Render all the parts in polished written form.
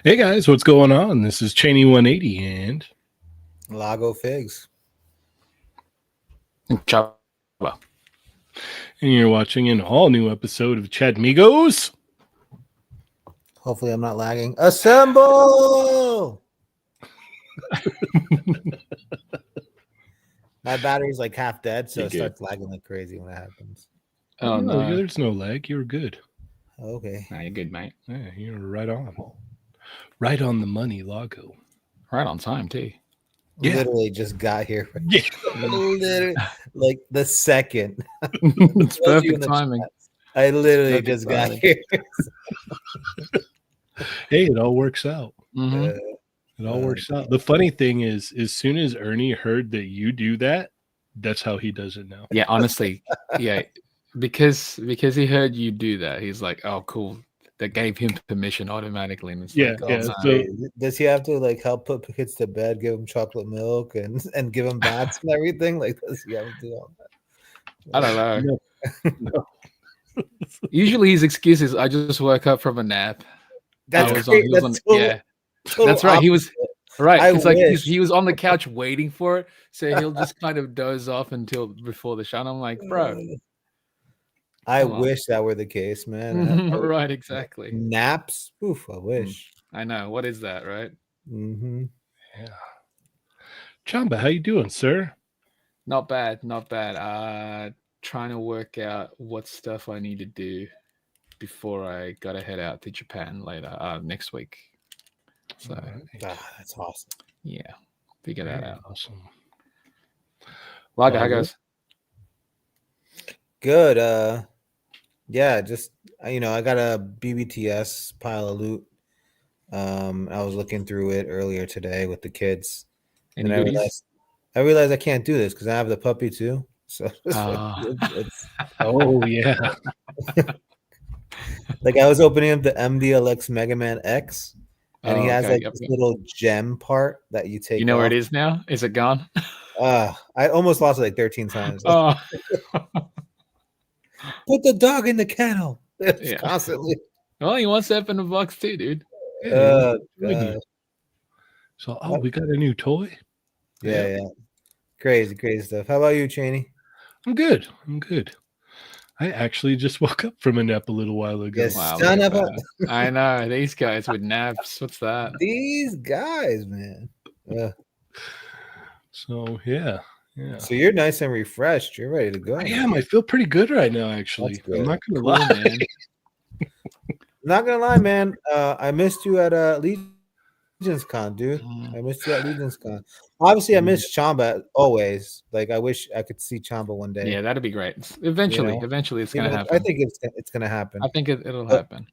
Hey guys, what's going on? This is Cheynee180 and Lago Figs. Chamba. And you're watching an all-new episode of Chatmigos. Hopefully I'm not lagging. Assemble! My battery's like half dead, so it starts lagging like crazy when it happens. Oh, no. There's no lag. You're good. Okay. Nah, you're good, mate. Yeah, you're right on. Right on the money, Lago. Right on time, too. Yeah. Literally just got here. Yeah. Literally, like the second. It's perfect timing. I literally just got here. Hey, it all works out. Mm-hmm. It all works out. The funny thing is, as soon as Ernie heard that you do that, that's how he does it now. Yeah, honestly, yeah, because he heard you do that, he's like, "Oh, cool." That gave him permission automatically. And it's like, So, does he have to like help put kids to bed, give them chocolate milk, and give them baths and everything? Like, does he have to do all that? I don't know. No. Usually his excuse is, "I just woke up from a nap." That's That's right. He was right. It's like he was on the couch waiting for it, so he'll just kind of doze off until before the show. And I'm like, bro. I wish that were the case, man. Right, exactly. Naps? Oof, I wish. I know. What is that, right? Mm-hmm. Yeah. Chamba, how you doing, sir? Not bad. Trying to work out what stuff I need to do before I gotta head out to Japan later, next week. So that's awesome. Yeah, figure that out. Awesome. Lago, how goes? Good. Yeah, just I got a BBTS pile of loot. I was looking through it earlier today with the kids, Any and goodies? I realized I can't do this because I have the puppy too. So Ah. it's Oh yeah. like I was opening up the MDLX Mega Man X, and he Oh, has okay. like Yep, this yep. little gem part that you take You know where off. it is now? Is it gone? I almost lost it like 13 times. Oh, Put the dog in the kennel. It's yeah. constantly. Well, he wants that in a box too, dude. Yeah, you want Oh to join you. god. So, we got a new toy. Yeah, yeah. Crazy, crazy stuff. How about you, Cheynee? I'm good. I'm good. I actually just woke up from a nap a little while ago. Yes, Wow, look son at of a that. I know these guys with naps. What's that? these guys, man. So yeah. So you're nice and refreshed. You're ready to go. I man. am. I feel pretty good right now, actually. That's good. I'm not gonna Cool, lie. man. Not gonna lie, man. I missed you at Legion's Con, dude. I missed you at Legion's Con. Obviously, I miss Chamba always. Like, I wish I could see Chamba one day. Yeah, that'd be great. Eventually, know? eventually, it's gonna I happen. think it's gonna happen. I think it'll But- happen.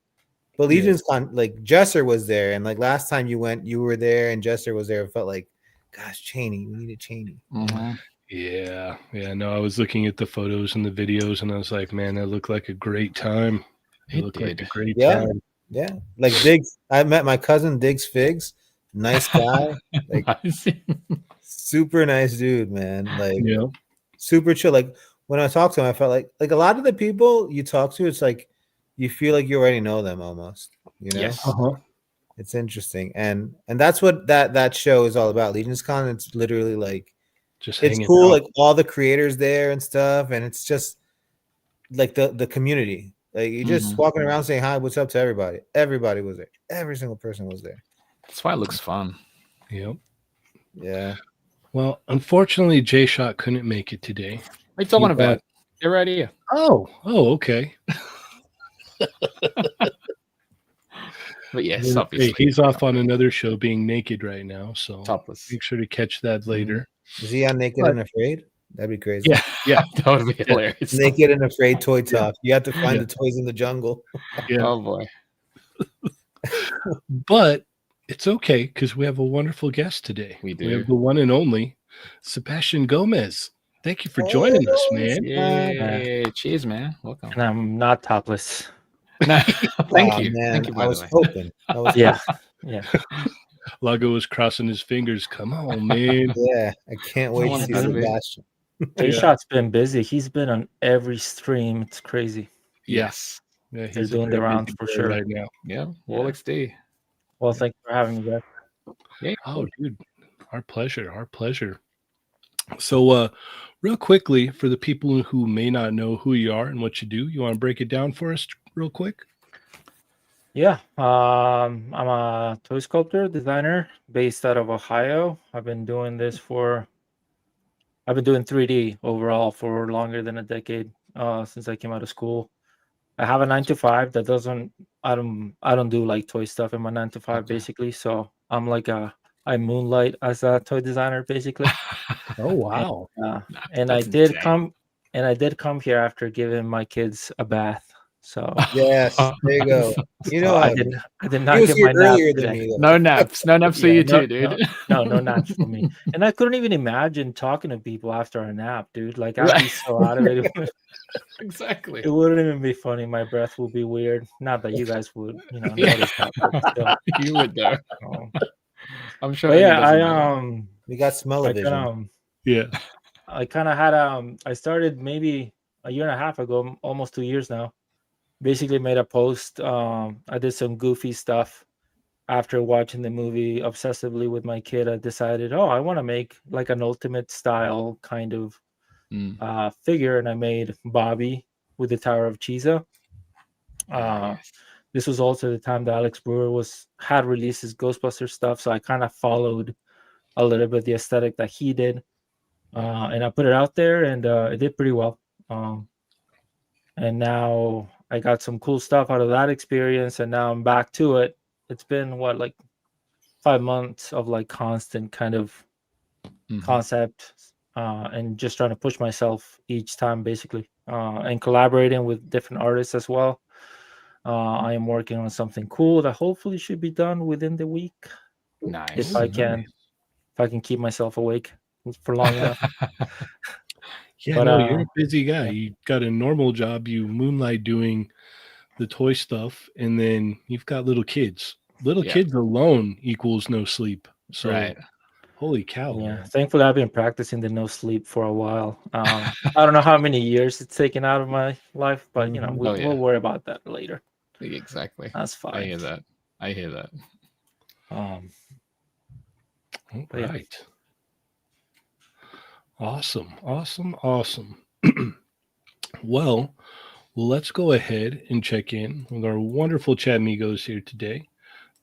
But Legion's Con, like Jesser was there, and like last time you went, you were there, and Jesser was there. It felt like, gosh, Cheynee, we need a Cheynee. Mhm. Yeah. No, I was looking at the photos and the videos, and I was like, man, that looked like a great time. It looked like a did. great Yeah. time. Yeah, like Diggs. I met my cousin Diggs Figs. Nice guy, like Nice. super nice dude, man. Like Yeah. super chill. Like when I talked to him, I felt like a lot of the people you talk to, it's like you feel like you already know them almost. You know, Yes. Uh-huh. it's interesting, and that's what that show is all about. Legion's Con. It's literally like Just it's hanging cool, out. like all the creators there and stuff, and it's just like the community. Like you just Mhm. walking around saying hi, what's up to everybody. Everybody was there. Every single person was there. That's why it looks fun. Yep. Yeah. Well, unfortunately, Jshot couldn't make it today. What are you talking He about? got- They're right here. Oh, okay. But yes, Hey, obviously. he's off on another show being naked right now, so Topless. make sure to catch that later. Is he on Naked But- and Afraid? That'd be crazy. Yeah, That would be hilarious. Naked and Afraid toy Yeah. talk. You have to find Yeah. the toys in the jungle. yeah. Oh boy. But it's okay because we have a wonderful guest today. We We have do. the one and only Sebastian Gomez. Thank you for joining us, man. Yay. Cheers, man. Welcome. And I'm not topless. No, thank Aw, you. man. Thank you, by I the was way. hoping. I was Yeah. Yeah. Lago was crossing his fingers. Come on, man. yeah. I can't wait to wanna see go to bed. Sebastian. Jshot's been busy. He's been on every stream. It's crazy. Yes. Yeah, They're he's a doing the very rounds busy for boy sure. right now. Yeah. Wall XD. Well, thanks for having me, guys. Yeah. Oh, dude, our pleasure. Our pleasure. So, real quickly, for the people who may not know who you are and what you do, you want to break it down for us real quick? Yeah. I'm a toy sculptor, designer based out of Ohio. I've been doing 3D overall for longer than a decade, since I came out of school. I have a 9 to 5 that doesn't I don't do like toy stuff in my 9 to 5 Okay. basically. So I'm like I moonlight as a toy designer basically. Oh, wow. And I That's did insane. come here after giving my kids a bath. So Yes. There you go. You know, I he did not was get here my nap earlier than today. me. Though. No naps. No naps for Yeah, you no, too, dude. No naps for me. And I couldn't even imagine talking to people after a nap, dude. Like I'd be so out of it. Exactly. It wouldn't even be funny. My breath would be weird. Not that you guys would, Yeah. notice that, but still. You would though. I'm sure. But Ernie yeah, doesn't know that. We got smell-o-vision. Yeah. I kind of had I started maybe a year and a half ago, almost 2 years now. Basically made a post. I did some goofy stuff after watching the movie obsessively with my kid. I decided, I want to make like an ultimate style kind of figure, and I made Bobby with the Tower of Cheesa. This was also the time that Alex Brewer had released his Ghostbusters stuff, so I kind of followed a little bit the aesthetic that he did, and I put it out there, and it did pretty well. And now I got some cool stuff out of that experience, and now I'm back to it. It's been like 5 months of like constant kind of concept, and just trying to push myself each time, basically, and collaborating with different artists as well. I am working on something cool that hopefully should be done within the week Nice. if I can keep myself awake for long enough. Yeah, But no, you're a busy guy. yeah. You got a normal job. You moonlight doing the toy stuff, and then you've got little kids. Little Yeah. kids alone equals no sleep. So, Right. holy cow, Yeah, man. thankfully I've been practicing the no sleep for a while. I don't know how many years it's taken out of my life, but Mhm. Oh, yeah. we'll worry about that later. Exactly. That's I fine. hear that. I hear that. All But yeah. right. Awesome. Awesome. Awesome. Well, let's go ahead and check in with our wonderful Chatmigos here today.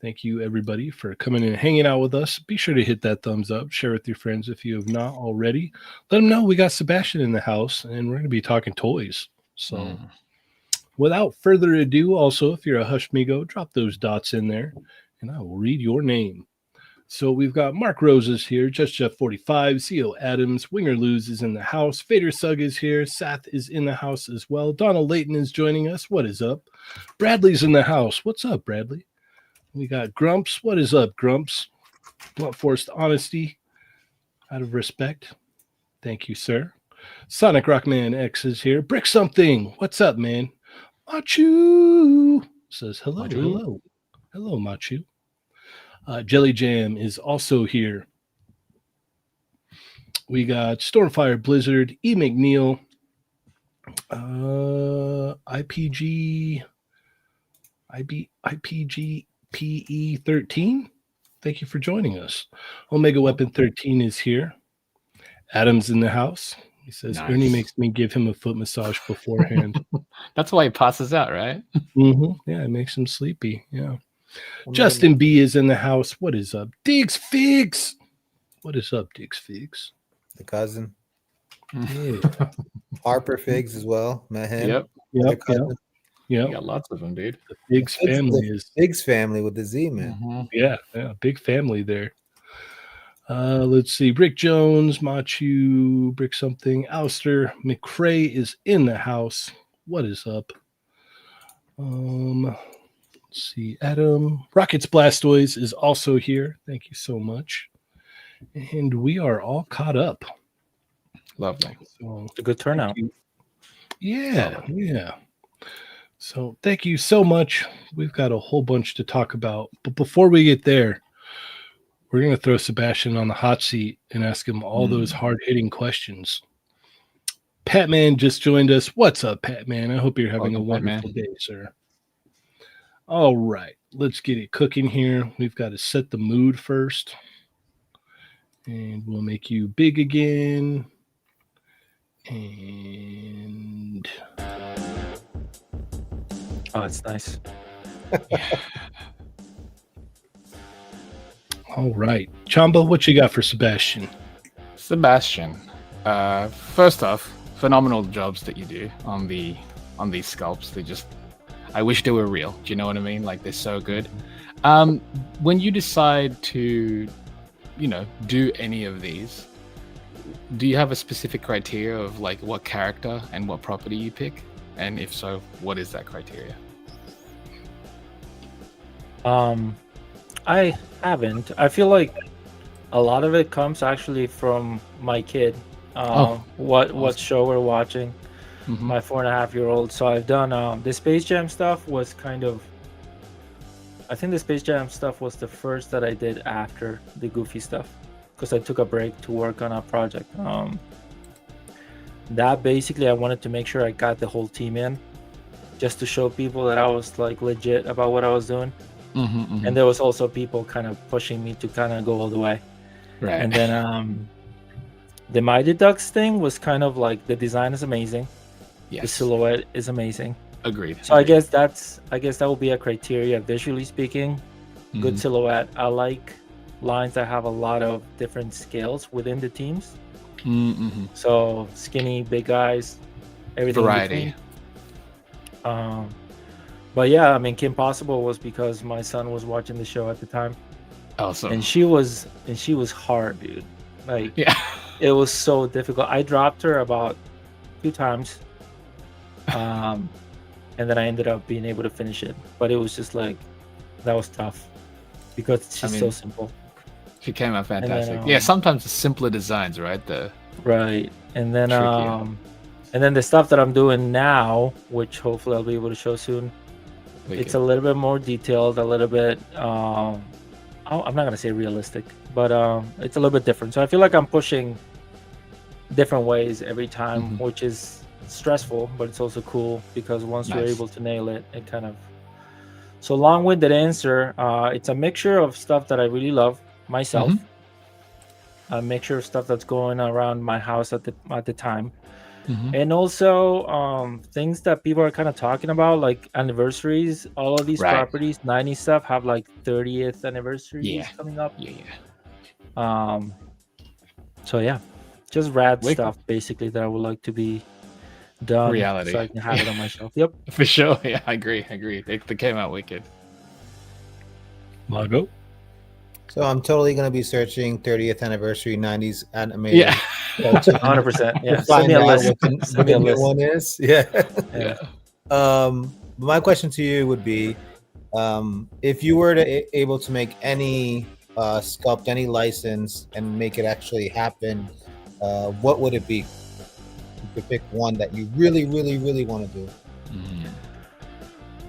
Thank you, everybody, for coming and hanging out with us. Be sure to hit that thumbs up. Share with your friends if you have not already. Let them know we got Sebastian in the house, and we're going to be talking toys. So, without further ado, also, if you're a Hushmigo, drop those dots in there, and I will read your name. So we've got Mark Roses here, Just Jeff 45, CO Adams, Winger Lose is in the house, Fader Sugg is here, Sath is in the house as well, Donald Layton is joining us. What is up? Bradley's in the house. What's up, Bradley? We got Grumps. What is up, Grumps? Blunt forced honesty out of respect. Thank you, sir. Sonic Rockman X is here. Brick something. What's up, man? Machu says hello. Machu. Hello. Hello, Machu. Jelly Jam is also here. We got Stormfire Blizzard, E. McNeil, IPG PE13. Thank you for joining us. Omega Weapon 13 is here. Adam's in the house. He says Nice. Ernie makes me give him a foot massage beforehand. That's why he passes out, right? Yeah, it makes him sleepy. Yeah. Justin B is in the house. What is up? Diggs Figs. What is up, Diggs Figs? The cousin. Yeah. Harper Figs as well. Met him. Yep. Yep. You got lots of them, dude. The Figs family is Figs family with the Z, man. yeah, big family there. Let's see. Rick Jones, Machu, Brick something, Ouster, McCrae is in the house. What is up? Let's see. Adam Rockets Blastoise is also here. Thank you so much. And we are all caught up. Lovely. So It's a good turnout. yeah. So thank you so much. We've got a whole bunch to talk about. But before we get there, we're going to throw Sebastian on the hot seat and ask him all those hard-hitting questions. Patman just joined us. What's up, Patman? I hope you're having a wonderful day, sir. All right. Let's get it cooking here. We've got to set the mood first. And we'll make you big again. And Oh, it's nice. all right. Chamba, what you got for Sebastian? Sebastian, first off, phenomenal jobs that you do on these sculpts. I wish they were real. Do you know what I mean? Like, they're so good. When you decide to, do any of these, do you have a specific criteria of like what character and what property you pick? And if so, what is that criteria? I haven't. I feel like a lot of it comes actually from my kid. What show we're watching. My 4.5-year-old. So I've done the Space Jam stuff was kind of. I think the Space Jam stuff was the first that I did after the Goofy stuff, because I took a break to work on a project. That basically I wanted to make sure I got the whole team in, just to show people that I was like legit about what I was doing. And there was also people kind of pushing me to kind of go all the way. Right. And then the Mighty Ducks thing was kind of like the design is amazing. Yes. The silhouette is amazing. Agreed. So I guess that will be a criteria, visually speaking. Good silhouette. I like lines that have a lot of different scales within the teams. So skinny, big guys, everything. Variety. But yeah, I mean, Kim Possible was because my son was watching the show at the time. Awesome. And she was hard, dude. Like, yeah, it was so difficult. I dropped her about 2 times. and then I ended up being able to finish it. But it was just like that was tough because it's just so simple. She came out fantastic. then, Yeah, sometimes the simpler designs, right? Right, and then Trickier. and then the stuff that I'm doing now, which hopefully I'll be able to show soon, it's a little bit more detailed, a little bit. I'm not gonna say realistic, but it's a little bit different. So I feel like I'm pushing different ways every time, which is stressful, but it's also cool because once you're able to nail it, it kind of. So long-winded answer. It's a mixture of stuff that I really love myself. A mixture of stuff that's going around my house at the time. And also things that people are kind of talking about, like anniversaries. All of these properties, 90 stuff, have like 30th anniversaries coming up. So yeah, just rad stuff basically that I would like to be done. Reality. So I can have it on my shelf. Yep. For sure. Yeah, I agree. They came out wicked. Lago. So I'm totally going to be searching 30th anniversary 90s animated. Yeah. 100%. Yeah. Send me a list. Send me a list. One is. Yeah. Yeah. My question to you would be, if you were able to make any sculpt, any license, and make it actually happen, what would it be? You could pick one that you really, really, really want to do.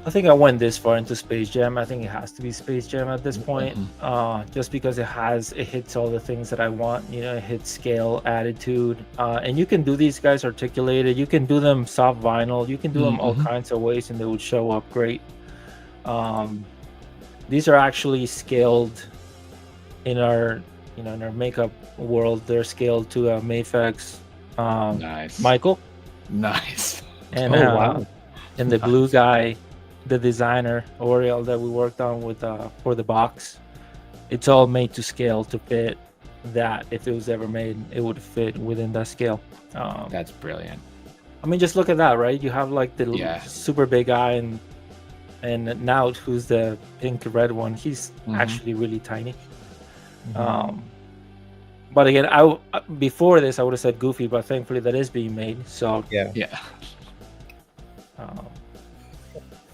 I think I went this far into Space Jam. I think it has to be Space Jam at this point, just because it hits all the things that I want. You know, it hits scale, attitude, and you can do these guys articulated. You can do them soft vinyl. You can do them all kinds of ways, and they would show up great. These are actually scaled in our makeup world. They're scaled to a Mafex. Nice. Michael. Nice. And and the blue guy, the designer Oriel that we worked on with for the box, it's all made to scale to fit that. If it was ever made, it would fit within that scale. That's brilliant. I mean, just look at that, right? You have like the super big guy and Naut, who's the pink red one. He's actually really tiny. But again, before this I would have said Goofy, but thankfully that is being made. So yeah.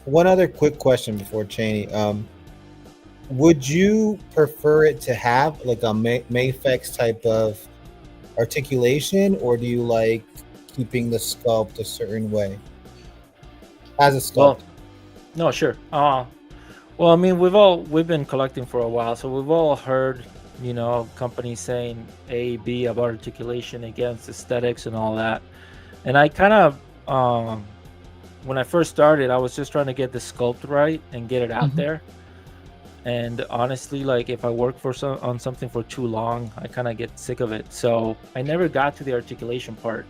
One other quick question before Cheynee. Would you prefer it to have like a Mafex type of articulation, or do you like keeping the sculpt a certain way as a sculpt? Well, no, sure. Well, I mean, we've been collecting for a while, so we've all heard, companies saying A, B about articulation against aesthetics and all that. And I kind of, when I first started, I was just trying to get the sculpt right and get it out there. And honestly, like if I work on something for too long, I kind of get sick of it. So I never got to the articulation part.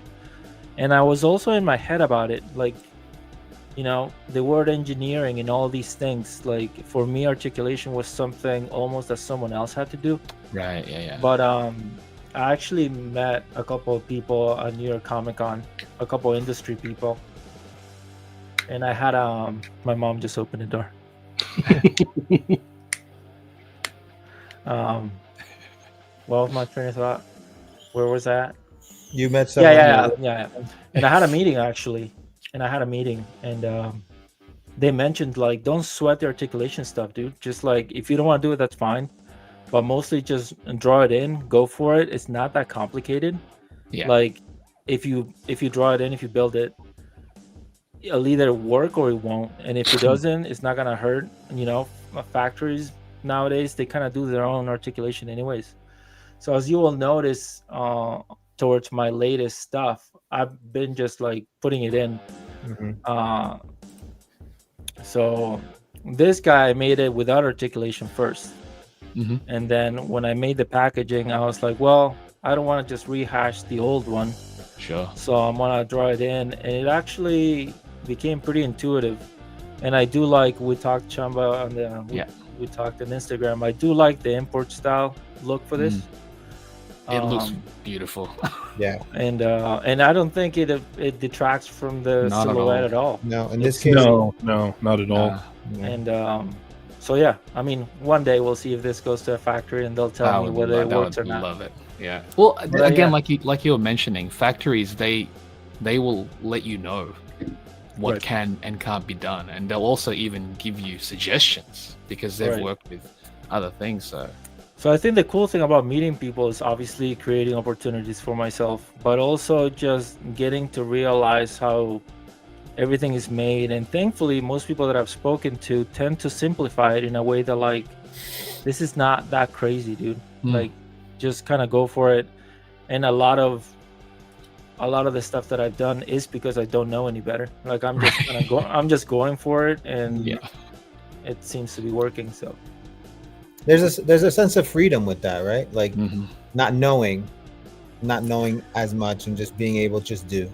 And I was also in my head about it, like, the word engineering and all these things, like for me, articulation was something almost that someone else had to do. Right. Yeah. But I actually met a couple of people at New York Comic Con, a couple of industry people. And I had my mom just opened the door. What was my train of thought? Where was that? You met someone. Yeah. And I had a meeting actually. And they mentioned like, don't sweat the articulation stuff, dude. Just like if you don't want to do it, that's fine. But mostly just draw it in, go for it. It's not that complicated. Yeah. Like if you draw it in, if you build it, it'll either work or it won't. And if it doesn't, it's not gonna hurt. Factories nowadays, they kind of do their own articulation anyways. So as you will notice towards my latest stuff, I've been just like putting it in. So this guy made it without articulation first. And then when I made the packaging, I was like, well, I don't want to just rehash the old one. Sure. So I'm gonna draw it in, and it actually became pretty intuitive. And I do like, we talked Chamba on we talked on Instagram. I do like the import style look for this. It looks beautiful. Yeah. And I don't think it detracts from the silhouette at all. No, in this case, no, not at all. And so yeah, I mean, one day we'll see if this goes to a factory and they'll tell me whether it works or not. Love it. Yeah. Well, again, like you were mentioning, factories they will let you know. what Right. can and can't be done, and they'll also even give you suggestions because they've Right. worked with other things. So I think the cool thing about meeting people is obviously creating opportunities for myself, but also just getting to realize how everything is made. And thankfully, most people that I've spoken to tend to simplify it in a way that, like, this is not that crazy, dude. Like, just kind of go for it. And a lot of the stuff that I've done is because I don't know any better. Like, I'm just kind of I'm just going for it, and Yeah. it seems to be working. So There's a sense of freedom with that, right? Like Mhm. not knowing as much and just being able to just do.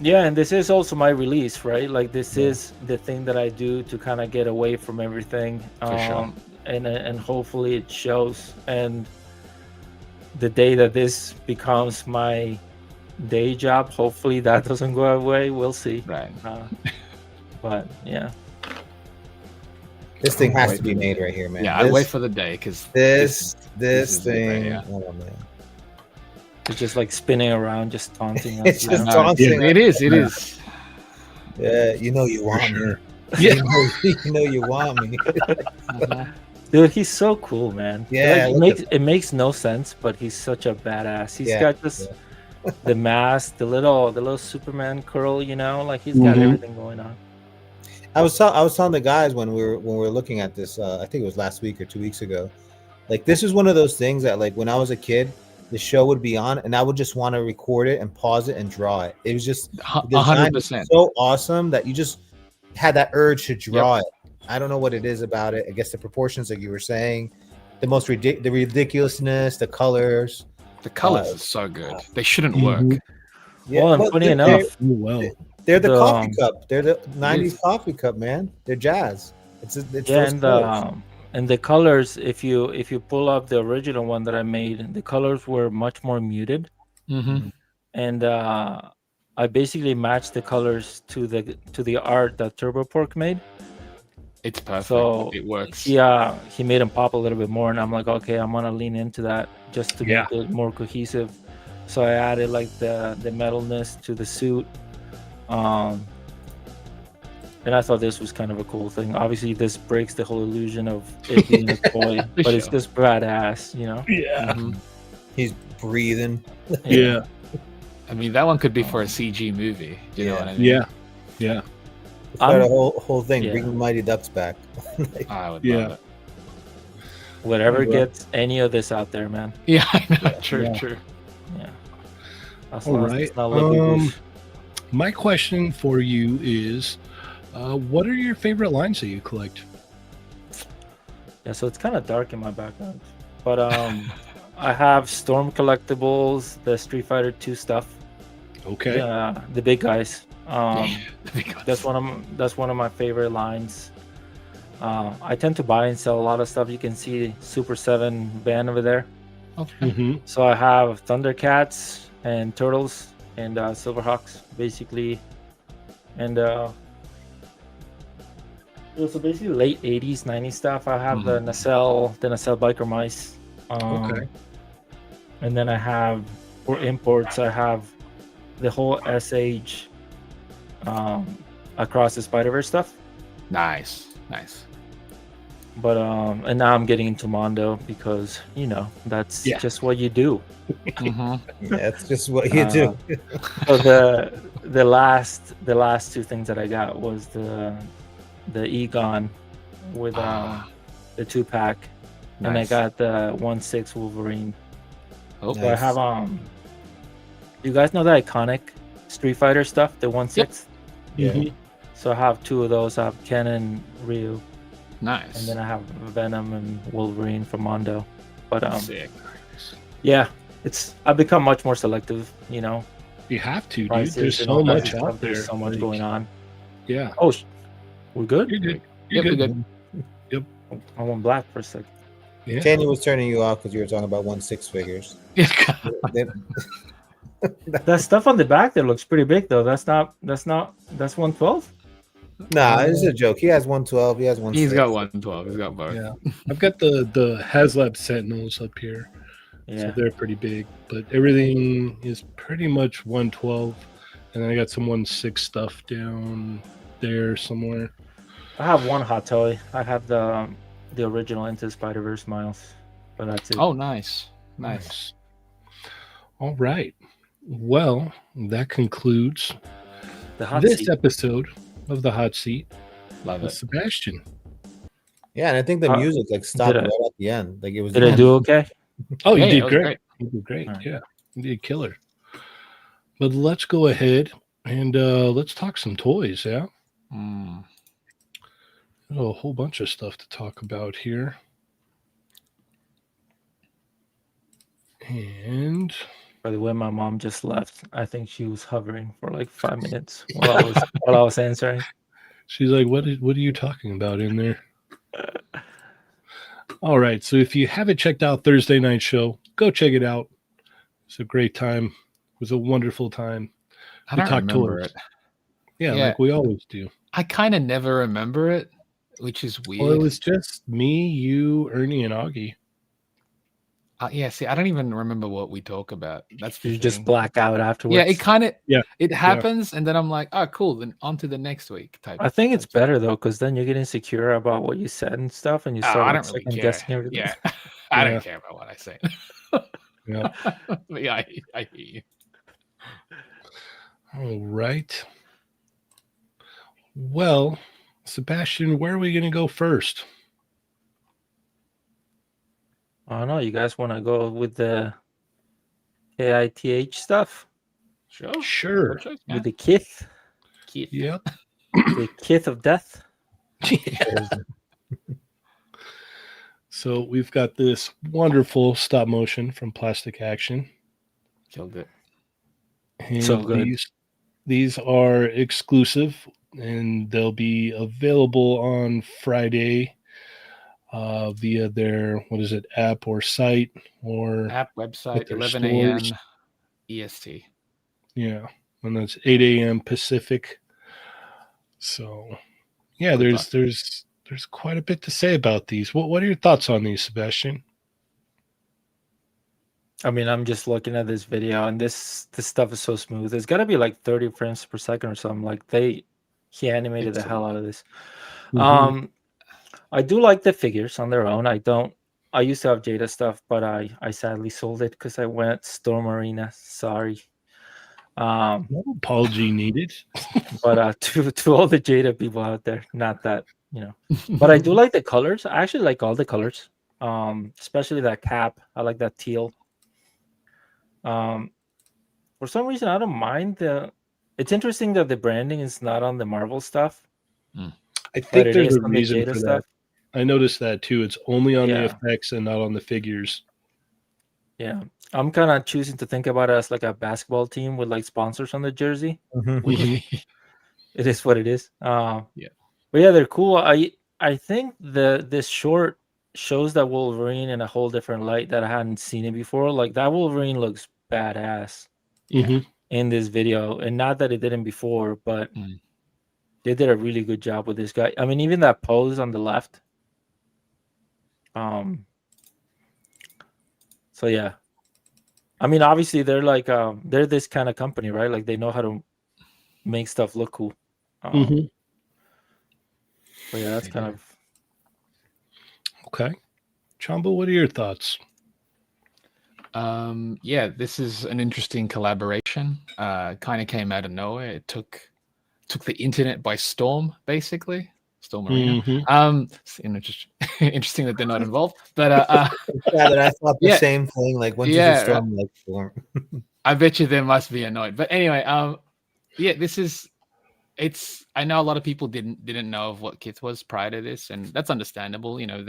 yeah, and this is also my release, right? Like, this Yeah. is the thing that I do to kind of get away from everything. For sure. And hopefully it shows. And the day that this becomes my day job, hopefully that doesn't go away. We'll see. Right. But yeah, This thing I'll has wait to be for the- made right here, man. Yeah, I wait for the day because this is it, thing. yeah. Oh man, it's just like spinning around, just taunting us. It's you just know? taunting. it is. It is. Yeah, you know you For want me. sure. You know you want me. Mhm. Dude, he's so cool, man. Yeah, Like, it makes no sense, but he's such a badass. He's Yeah, got just the mask, the little Superman curl, you know, like he's got Mhm. everything going on. I was telling the guys when we were looking at this. I think it was last week or 2 weeks ago. Like this is one of those things that like when I was a kid, the show would be on, and I would just want to record it and pause it and draw it. It was just the design was 100%. so awesome that you just had that urge to draw it. I don't know what it is about it. I guess the proportions, like you were saying, the ridiculousness, the colors. The colors are so good. They shouldn't Mhm. work. Yeah, Well, and but funny they're- enough, Oh, well. they're the the, coffee cup. They're the '90s is. coffee cup, man. They're jazz. It's yeah, those and colors. the colors, if you pull up the original one that I made, the colors were much more muted, Mm-hmm. and I basically matched the colors to the art that Turbo Pork made. It's perfect. So it works. he made them pop a little bit more, and I'm like, okay, I'm gonna lean into that just to Yeah. make it more cohesive. So I added like the metalness to the suit, and I thought this was kind of a cool thing. Obviously, this breaks the whole illusion of it being a toy, but it's sure. just badass, you know. Yeah. Mhm. He's breathing. Yeah. I mean, that one could be for a CG movie. Do you know Yeah. what I mean? Yeah. Yeah. Try the I'm- whole thing. yeah. Bring the Mighty Ducks back. Like, I would Yeah. love it. Whatever Yeah. gets any of this out there, man. Yeah, I know. True, Yeah. true. Yeah. As All long as right. it's not looking goof. My question for you is, what are your favorite lines that you collect? Yeah, so it's kind of dark in my background, but I have Storm collectibles, the Street Fighter 2 stuff, Okay. the big guys. Because- That's one of my favorite lines. I tend to buy and sell a lot of stuff. You can see Super 7 band over there. Okay. Mm-hmm. So I have Thundercats and Turtles and Silverhawks, basically, and so basically late 80s, 90s stuff. I have the nacelle biker mice. Okay. And then I have, for imports, I have the whole SH Across the Spider-Verse stuff. Nice. But and now I'm getting into Mondo because that's just what you do. Mhm. that's just what you do. So the last two things that I got was the Egon with the 2-pack, and I Nice. got the 1/6 Wolverine. Oh, So I have you guys know the iconic Street Fighter stuff, the 1/6? Yeah. Mhm. So I have two of those. I have Ken and Ryu, nice. and then I have Venom and Wolverine from Mondo. But Sick. yeah, I've become much more selective, You have to, dude. prices There's and so all that much stuff. out there. There's so much Like, going on. Yeah. Oh, we're good? You're good. Yep, You're we're good. good. I went black for a second. Yeah. Chaney was turning you off because you were talking about 1/6 figures. They- That stuff on the back there looks pretty big though. That's 112? Nah, it's a joke. He has 112. He has 1/6. He's got 112. He's got both. Yeah. I've got the HasLab Sentinels up here. So Yeah. they're pretty big, but everything is pretty much 112. and then I got some 1/6 stuff down there somewhere. I have one hot toy. I have the original Into Spider-Verse Miles, but that's it. Oh, nice. Nice. All right. Well, that concludes The hot this seat. episode of the Hot Seat Love with it. Sebastian. Yeah, and I think the music like stopped did I- right at the end. Like it was. Did I do okay? Oh, you Yeah, did it was great. great. You did great. All right. Yeah, you did killer. But let's go ahead and let's talk some toys. Yeah, Mm. a whole bunch of stuff to talk about here. And By the way, my mom just left. I think she was hovering for like 5 minutes while I was answering. she's like, what are you talking about in there? All right. So if you haven't checked out Thursday Night Show, go check it out. It's a great time. It was a wonderful time. I We don't talk remember toys. it. Yeah, Yeah. like we always do. I kind of never remember it, which is Well, weird. it was just me, you, Ernie, and Augie. Yeah, see, I don't even remember what we talk about. That's the You just thing. black out afterwards. Yeah, it kind of Yeah, it happens, and then I'm like, oh, cool. Then on to the next week. Type. I think it's type better though, because then you get insecure about what you said and stuff, and you Oh, start I like, don't really second care. guessing everything. Yeah, I Yeah. don't care about what I say. Yeah. But yeah, I hear you. All right. Well, Sebastian, where are we going to go first? I don't know. You guys want to go with the AITH stuff Sure. Sure. Good choice, man. with the kith, Keith. Yep. the kith of death? So we've got this wonderful stop motion from Plastic Action. Killed it. And So good. These are exclusive, and they'll be available on Friday via their app or site or App at website, their 11 stores. a.m. EST. Yeah, and that's 8 a.m. Pacific. So yeah, Good there's quite a bit to say about these. What are your thoughts on these, Sebastian? I mean, I'm just looking at this video, and this stuff is so smooth. It's got to be like 30 frames per second or something. Like he animated the hell out of this. Mhm. I do like the figures on their own. I used to have Jada stuff, but I sadly sold it because I went Storm Arena. Sorry. No apology needed. But to all the Jada people out there, not that, but I do like the colors. I actually like all the colors, especially that cap. I like that teal. For some reason, I don't mind it's interesting that the branding is not on the Marvel stuff. I think it there's is a on the reason Jada for that. stuff. I noticed that too. It's only on the Yeah. effects and not on the figures. Yeah, I'm kind of choosing to think about it as like a basketball team with like sponsors on the jersey. Which it is what it is. Yeah. But yeah, they're cool. I think this short shows that Wolverine in a whole different light that I hadn't seen it before. Like that Wolverine looks badass Mhm. in this video, and not that it didn't before, but they did a really good job with this guy. I mean, even that pose on the left. So yeah, I mean, obviously they're like they're this kind of company, right? Like they know how to make stuff look cool. Mhm. But yeah, that's They kind do. of Okay. Chamba, what are your thoughts? Yeah, this is an interesting collaboration. Kind of came out of nowhere. It took the internet by storm, basically. Storm Arena. Mhm. Just interesting that they're not involved, but Yeah, that I thought the Yeah. same thing. Like once Yeah, you storm, like storm. I bet you they must be annoyed. But anyway, yeah, I know a lot of people didn't know of what Kith was prior to this, and that's understandable. You know,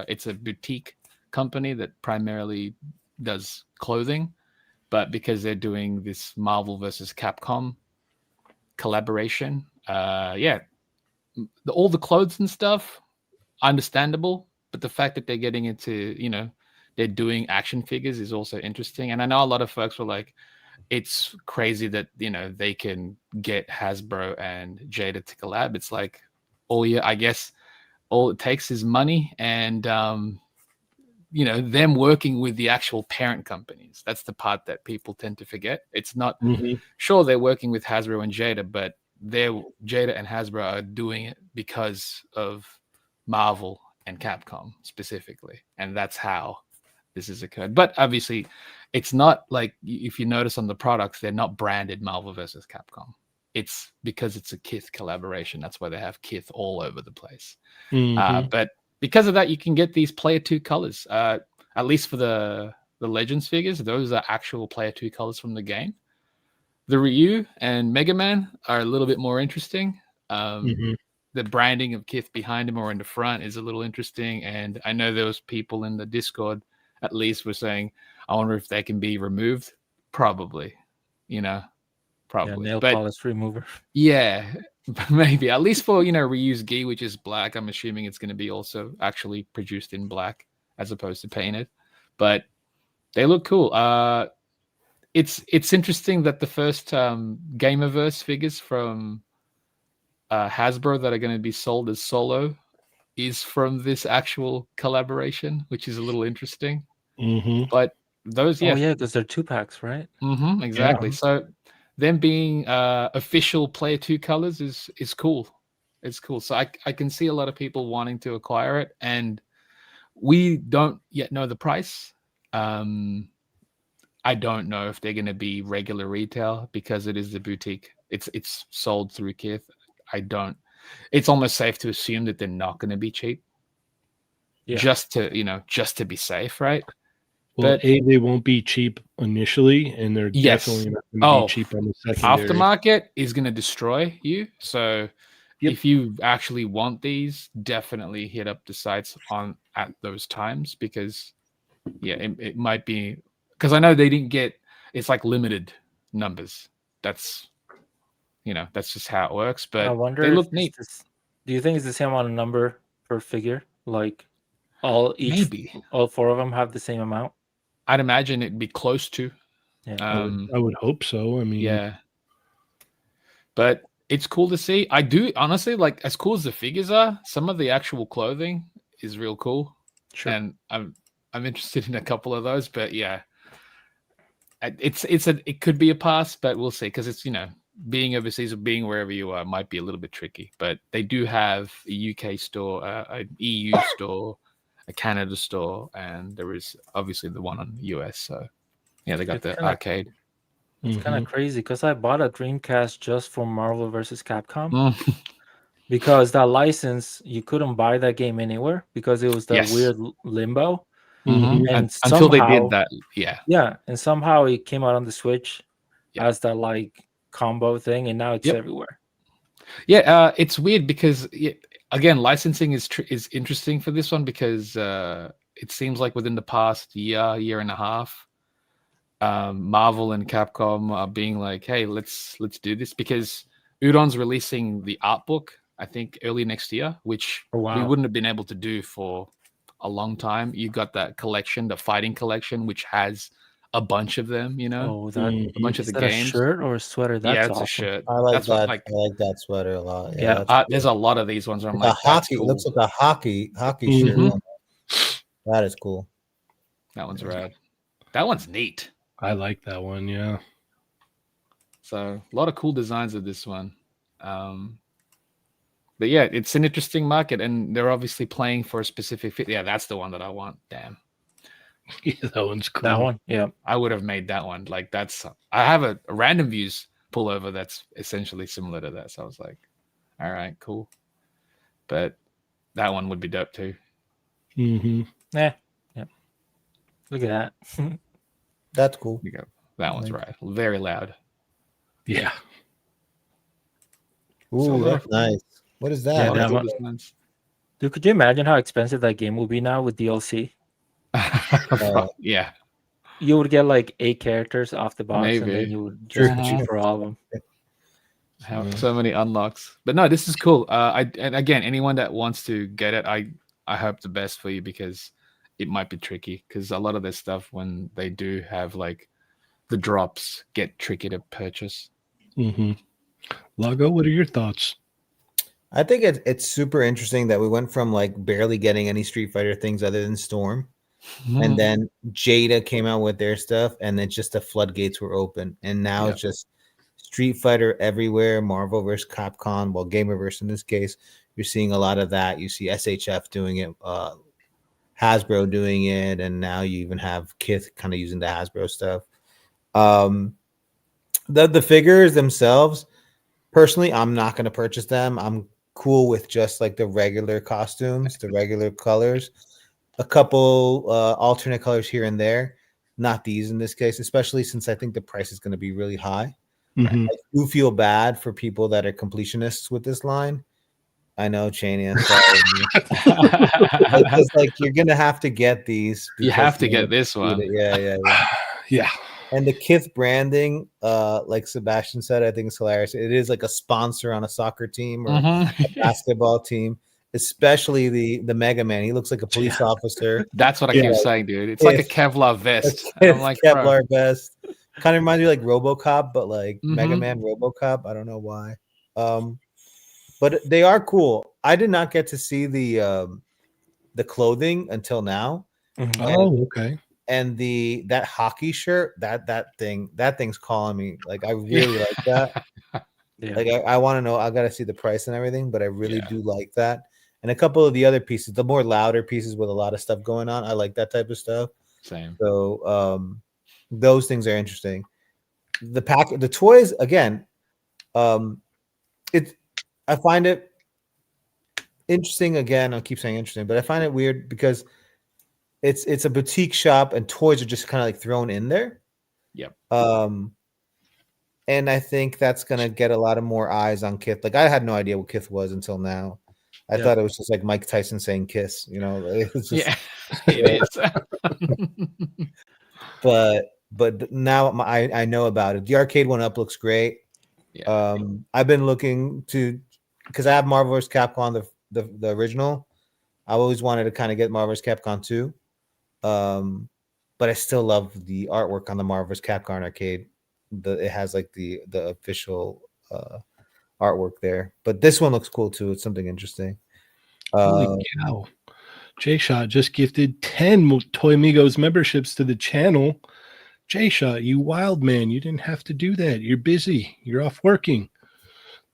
it's a boutique company that primarily does clothing, but because they're doing this Marvel versus Capcom collaboration, all the clothes and stuff, understandable. But the fact that they're getting into, they're doing action figures is also interesting. And I know a lot of folks were like, it's crazy that they can get Hasbro and Jada to collab. It's like I guess all it takes is money and them working with the actual parent companies. That's the part that people tend to forget. It's not sure they're working with Hasbro and Jada, but Jada and Hasbro are doing it because of Marvel and Capcom specifically, and that's how this has occurred. But obviously, it's not like, if you notice on the products, they're not branded Marvel versus Capcom. It's because it's a Kith collaboration. That's why they have Kith all over the place. But because of that, you can get these Player 2 colors. At least for the Legends figures, those are actual Player 2 colors from the game. The Ryu and Mega Man are a little bit more interesting. The branding of Kith behind him or in the front is a little interesting. And I know there was people in the Discord, at least, were saying, I wonder if they can be removed. Probably, probably. Nail polish remover. Yeah, maybe. At least for, Ryu's gi, which is black. I'm assuming it's going to be also actually produced in black as opposed to painted. But they look cool. It's interesting that the first Gamerverse figures from Hasbro that are going to be sold as solo is from this actual collaboration, which is a little interesting. But those, because they're 2-packs, right? Exactly. Yeah. So them being official Player 2 colors is cool. It's cool. So I can see a lot of people wanting to acquire it, and we don't yet know the price. I don't know if they're going to be regular retail because it is the boutique. It's sold through Kith. It's almost safe to assume that they're not going to be cheap. Yeah. Just to be safe, right? Well, they won't be cheap initially, and they're definitely not going to be cheap on the secondary. Aftermarket is going to destroy you. So if you actually want these, definitely hit up the sites at those times, because it might be, because I know they didn't get, it's like limited numbers. That's just how it works. But I wonder they look neat. Do you think it's the same amount of number per figure? Like all 4 of them have the same amount? I'd imagine it'd be close to. Yeah, I would hope so. I mean, yeah. But it's cool to see. I do honestly like, as cool as the figures are, some of the actual clothing is real cool. Sure. And I'm interested in a couple of those. But yeah, it could be a pass, but we'll see, because it's being overseas or being wherever you are might be a little bit tricky. But they do have a UK store, an EU store, a Canada store, and there is obviously the one on the US. So yeah, they got the arcade. It's kind of crazy, because I bought a Dreamcast just for Marvel vs. Capcom. Because that license, you couldn't buy that game anywhere because it was the weird limbo. And until they did that, and somehow it came out on the Switch as that like combo thing, and now it's everywhere. It's weird because again, licensing is interesting for this one, because it seems like within the past year and a half, Marvel and Capcom are being like, hey, let's do this, because Udon's releasing the art book, I think early next year, which we wouldn't have been able to do for a long time. You got that collection, the fighting collection, which has a bunch of them, a bunch of the games. A shirt or a sweater? That's it's awesome. A shirt. I like that. I like that sweater a lot. There's a lot of these ones where I'm like, hockey. Cool. It looks like a hockey shirt. That is cool. That one's rad. That one's neat. I like that one. Yeah. So a lot of cool designs of this one. But yeah, it's an interesting market, and they're obviously playing for a specific fit. Yeah, that's the one that I want. Damn. Yeah, that one's cool. That one, yeah. I would have made that one. Like, I have a random views pullover that's essentially similar to that. So I was like, all right, cool. But that one would be dope too. Yeah. Look at that. That's cool. That one's right. Very loud. Yeah. Ooh, that's nice. What is that? Dude, could you imagine how expensive that game will be now with DLC? Yeah. You would get like 8 characters off the box, maybe. And then you would just pay for all of them. Have so many unlocks. But no, this is cool. And again, anyone that wants to get it, I hope the best for you, because it might be tricky, because a lot of this stuff, when they do have like the drops, get tricky to purchase. Lago, what are your thoughts? I think it's super interesting that we went from like barely getting any Street Fighter things other than Storm and then Jada came out with their stuff, and then just the floodgates were open, and now it's just Street Fighter everywhere, Marvel versus Capcom, well, Gamerverse in this case. You're seeing a lot of that. You see SHF doing it, Hasbro doing it, and now you even have Kith kind of using the Hasbro stuff. The figures themselves, personally, I'm not going to purchase them. I'm cool with just like the regular costumes, the regular colors, a couple alternate colors here and there. Not these in this case, especially since I think the price is going to be really high. Mhm. I do feel bad for people that are completionists with this line. I know, Cheynee, I'm sorry. It's like you're gonna have to get these. You have to get this one. Yeah. Yeah. And the Kith branding, like Sebastian said, I think it's hilarious. It is like a sponsor on a soccer team or a basketball team, especially the Mega Man. He looks like a police officer. That's what I keep saying, dude. It's like a Kevlar vest. I'm like, Kevlar vest. Kind of reminds me of like RoboCop, but like Mega Man RoboCop. I don't know why. But they are cool. I did not get to see the clothing until now. Oh, okay. And that hockey shirt, that thing's calling me. Like I really like that. Yeah. Like I want to know. I gotta see the price and everything, but I really do like that. And a couple of the other pieces, the more louder pieces with a lot of stuff going on, I like that type of stuff. Same. So those things are interesting. The toys again, I find it interesting. Again, I'll keep saying interesting, but I find it weird because it's a boutique shop and toys are just kind of like thrown in there. Yep. And I think that's gonna get a lot of more eyes on Kith. Like I had no idea what Kith was until now. I thought it was just like Mike Tyson saying "kiss," you know. It was just, it is. but now I know about it. The arcade one up looks great. Yeah. I've been looking to, because I have Marvel vs. Capcom the original. I always wanted to kind of get Marvel vs. Capcom 2. But I still love the artwork on the Marvel vs. Capcom arcade. It has like the official artwork there. But this one looks cool too. It's something interesting. Holy cow. Jshot just gifted 10 Toymigos memberships to the channel. Jshot, you wild man. You didn't have to do that. You're busy. You're off working.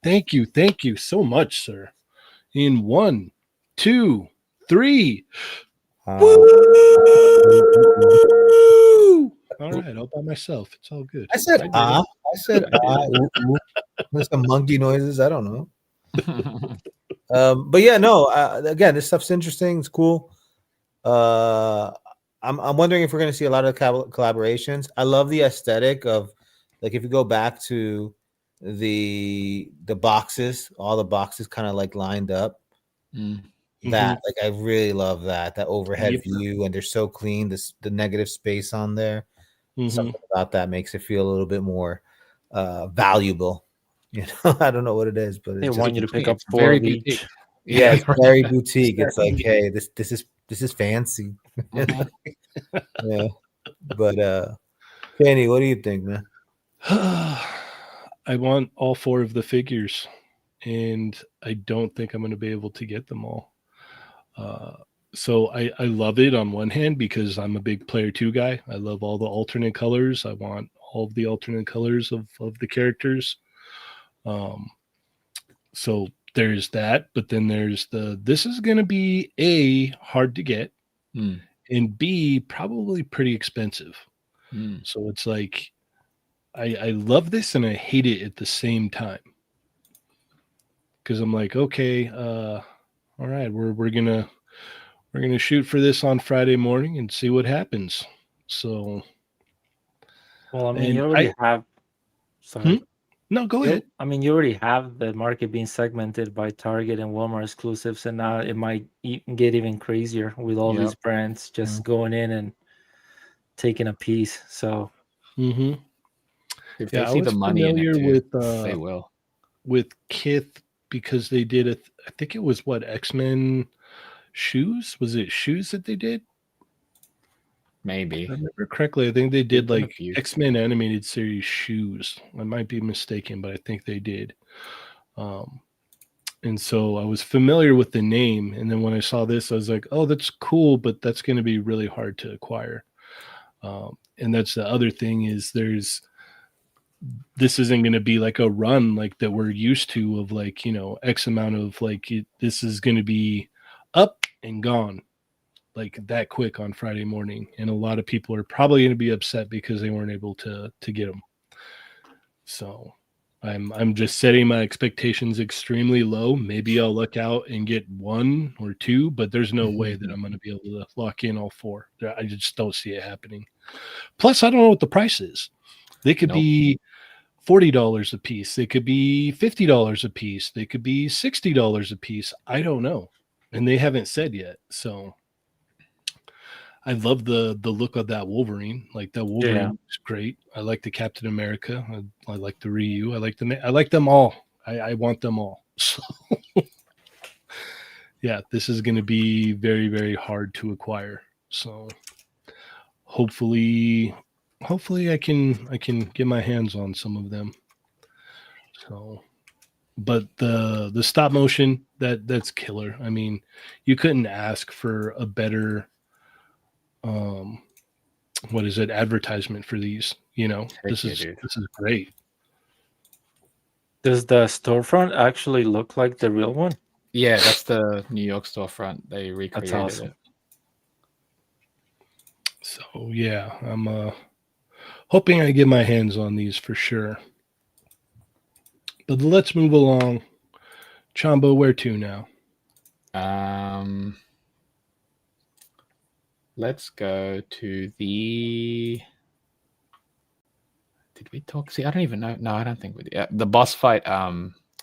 Thank you. Thank you so much, sir. In 1, 2, 3. Woo! All right, all by myself. It's all good. I said There's some monkey noises. I don't know. But yeah, no. Again, this stuff's interesting. It's cool. I'm wondering if we're going to see a lot of collaborations. I love the aesthetic of, like, if you go back to the boxes, all the boxes kind of like lined up. That like I really love that overhead view, and they're so clean. The negative space on there. Something about that makes it feel a little bit more valuable. You know, I don't know what it is, but They want you to pick up very four of each. Yeah, it's very boutique. It's like, hey, this is fancy. Yeah, but Kenny, what do you think, man? I want all 4 of the figures, and I don't think I'm going to be able to get them all. So I love it on one hand because I'm a big player 2 guy. I love all the alternate colors. I want all of the alternate colors of the characters. So there's that, but then there's this is going to be A, hard to get, and B, probably pretty expensive. So it's like, I love this and I hate it at the same time. Because I'm like, okay, all right, we're gonna shoot for this on Friday morning and see what happens. So, well, I mean, you already have. Sorry. No, go ahead. I mean, you already have the market being segmented by Target and Walmart exclusives, and now it might get even crazier with all these brands just going in and taking a piece. So, if they see the money in it, too, they will. With Kith, because they did I think it was X-Men shoes. Was it shoes that they did? Maybe. If I remember correctly, I think they did like X-Men animated series shoes. I might be mistaken, but I think they did. And so I was familiar with the name, and then when I saw this, I was like, "Oh, that's cool," but that's going to be really hard to acquire. And that's the other thing is this isn't going to be like a run like that we're used to of like X amount of like this is going to be up and gone like that quick on Friday morning, and a lot of people are probably going to be upset because they weren't able to get them. So I'm just setting my expectations extremely low. Maybe I'll look out and get one or two, but there's no way that I'm going to be able to lock in all four. I just don't see it happening. Plus, I don't know what the price is. They could be $40 a piece. They could be $50 a piece. They could be $60 a piece. I don't know, and they haven't said yet. So I love the look of that Wolverine. Like that Wolverine is great. I like the Captain America. I like the Ryu. I like them all. I want them all. So yeah, this is going to be very, very hard to acquire. So hopefully I can get my hands on some of them. So, but the stop motion that's killer. I mean, you couldn't ask for a better what is it, advertisement for these. This is great. Does the storefront actually look like the real one? Yeah, that's the New York storefront. They recreated awesome. it. So yeah, I'm hoping I get my hands on these for sure. But let's move along. Chamba, where to now? Let's go to the. Did we talk? See, I don't even know. No, I don't think we did. The boss fight,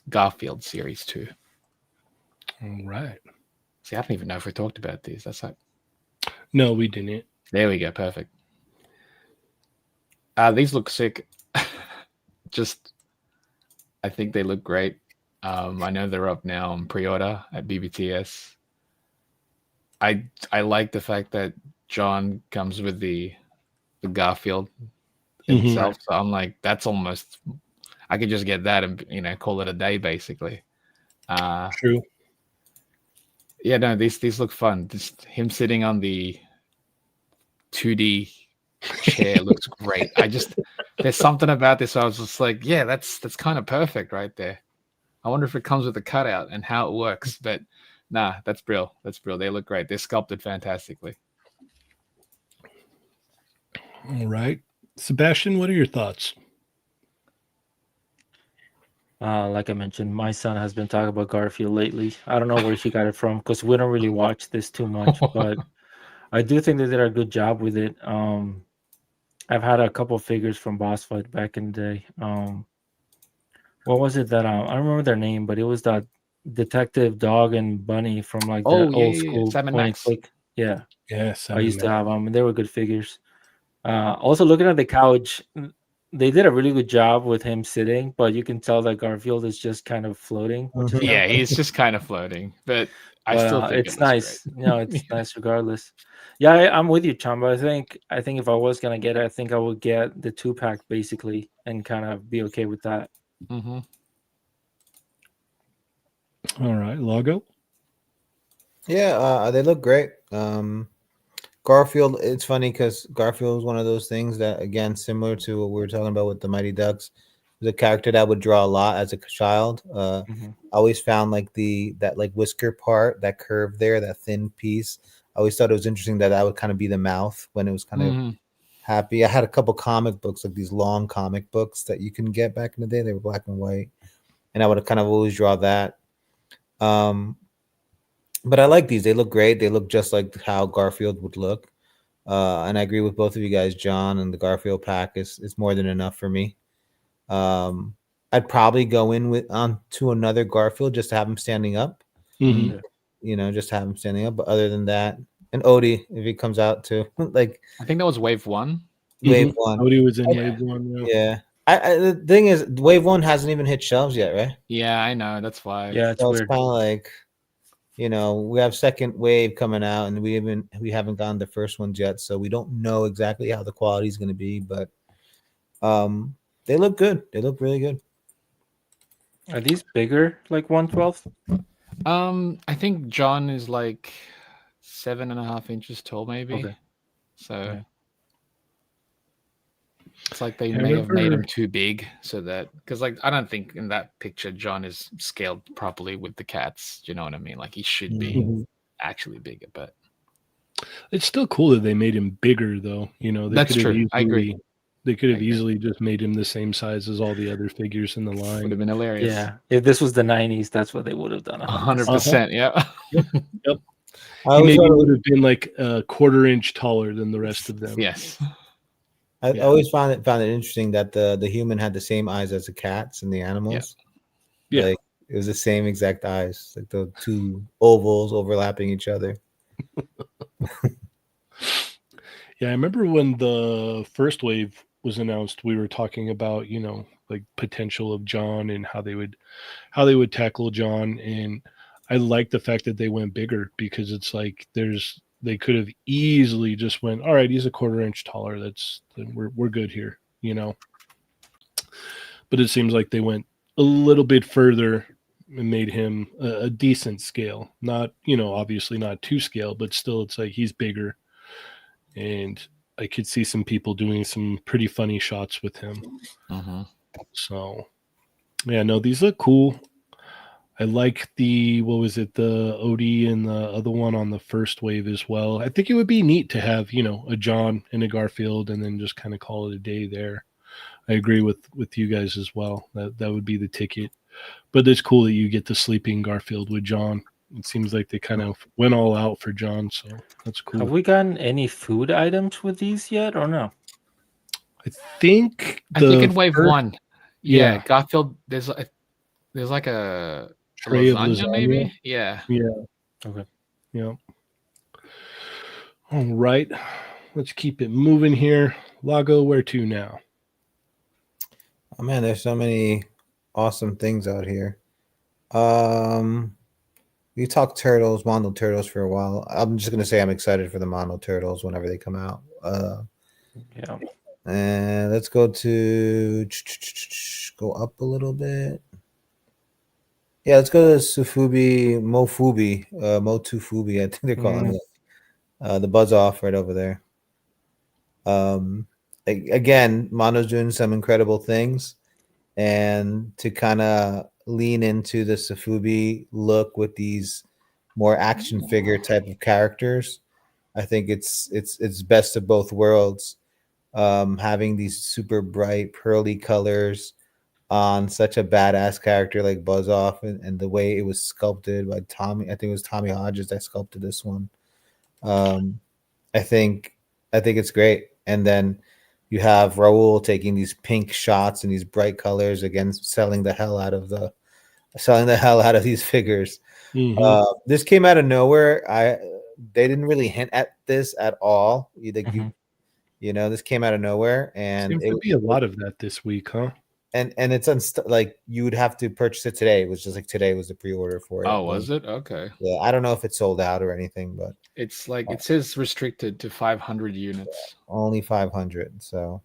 Garfield Series 2. All right. See, I don't even know if we talked about these. That's like. No, we didn't. There we go. Perfect. These look sick. I think they look great. I know they're up now on pre-order at BBTS. I like the fact that John comes with the Garfield himself. So I'm like, that's almost, I could just get that and call it a day basically. True. Yeah, no, these look fun. Just him sitting on the 2D chair looks great. There's something about this. I was just like, yeah, that's kind of perfect right there. I wonder if it comes with a cutout and how it works, but nah, that's brilliant. They look great. They're sculpted fantastically. All right. Sebastian, what are your thoughts? Like I mentioned, my son has been talking about Garfield lately. I don't know where he got it from because we don't really watch this too much, but I do think they did a good job with it. I've had a couple figures from Boss Fight back in the day. What was it that I don't remember their name, but it was that Detective Dog and Bunny from like the old school Sam and point and Max. click. Yeah, Sam I used to have them, and they were good figures. Also, looking at the couch, they did a really good job with him sitting, but you can tell that Garfield is just kind of floating. Which is Yeah, he's just kind of floating, but I still think it's nice. Great. It's nice regardless. Yeah, I'm with you, Chamba. I think if I was gonna get it, I think I would get the 2-pack basically, and kind of be okay with that. Mm-hmm. All right, Lago. Yeah, they look great. Garfield, it's funny because Garfield is one of those things that, again, similar to what we were talking about with the Mighty Ducks, was a character that I would draw a lot as a child. I always found like that whisker part, that curve there, that thin piece. I always thought it was interesting that would kind of be the mouth when it was kind of happy. I had a couple comic books, like these long comic books that you can get back in the day. They were black and white, and I would kind of always draw that. But I like these. They look great. They look just like how Garfield would look. And I agree with both of you guys, John, and the Garfield pack is more than enough for me. I'd probably go in to another Garfield just to have him standing up. Just to have him standing up. But other than that, and Odie, if he comes out too, like I think that was Wave 1. Wave 1. Odie was in Wave 1. Yeah. The thing is, Wave 1 hasn't even hit shelves yet, right? Yeah, I know. That's why. Yeah, it's weird. It's kind of like, we have second wave coming out, and we haven't gotten the first ones yet, so we don't know exactly how the quality is going to be, but they look good. They look really good. Are these bigger, like 1/12? I think John is like 7.5 inches tall, maybe. Okay. So Yeah. it's like they I may have made him remember. too big, so that because like I don't think in that picture John is scaled properly with the cats. Do you know what I mean? Like he should be Mhm. Mhm. actually bigger, but It's still cool that they made him bigger, though. You know, that's true. I agree. they could I have agree. easily just made him the same size as all the other figures in the Would line. have been hilarious. Yeah. If this was the 90s, that's what they would have done. 100%. 100%. Yeah. Yep. I He always maybe thought would have been like a quarter inch taller than the rest of them. Yes. I Yeah. always found it interesting that the human had the same eyes as the cats and the animals. Yeah. Like it was the same exact eyes, like the two ovals overlapping each other. Yeah, I remember when the first wave was announced, we were talking about, like potential of John and how they would tackle John, and I like the fact that they went bigger because it's like they could have easily just went, all right, he's a quarter inch taller. We're good here. But it seems like they went a little bit further and made him a decent scale. Not, obviously not to scale, but still it's like he's bigger, and I could see some people doing some pretty funny shots with him. Mm-hmm. So, yeah, no, these look cool. I like what was it, the Odie and the other one on the first wave as well. I think it would be neat to have, a John and a Garfield and then just kind of call it a day there. I agree with you guys as well. That would be the ticket. But it's cool that you get the sleeping Garfield with John. It seems like they kind of went all out for John, so that's cool. Have we gotten any food items with these yet or no? I think I think in wave first one, yeah, yeah. Garfield. There's like a tray of lasagna, maybe. Yeah. Yeah. Okay. Yeah. All right. Let's keep it moving here. Lago, where to now? Oh man, there's so many awesome things out here. We talked turtles, mono turtles for a while. I'm just gonna say I'm excited for the mono turtles whenever they come out. Yeah. And let's go to go up a little bit. Yeah, let's go to Motufubi. I think they're calling it. The buzz off right over there. Again, Mono's doing some incredible things, and to kind of lean into the Safubi look with these more action figure type of characters, I think it's best of both worlds. Having these super bright pearly colors on such a badass character like Buzz Off, and the way it was sculpted by Tommy. I think it was Tommy Hodges that sculpted this one. Um, I think it's great. And then you have Raul taking these pink shots and these bright colors, again selling the hell out of these figures. Mm-hmm. This came out of nowhere. They didn't really hint at this at all. This came out of nowhere, and Seems to be a lot of that this week, huh? and it's like you would have to purchase it today. It was just like today was the pre-order for it. Oh, was it? Okay. Yeah, I don't know if it sold out or anything, but It's like it says restricted to 500 units. only 500. So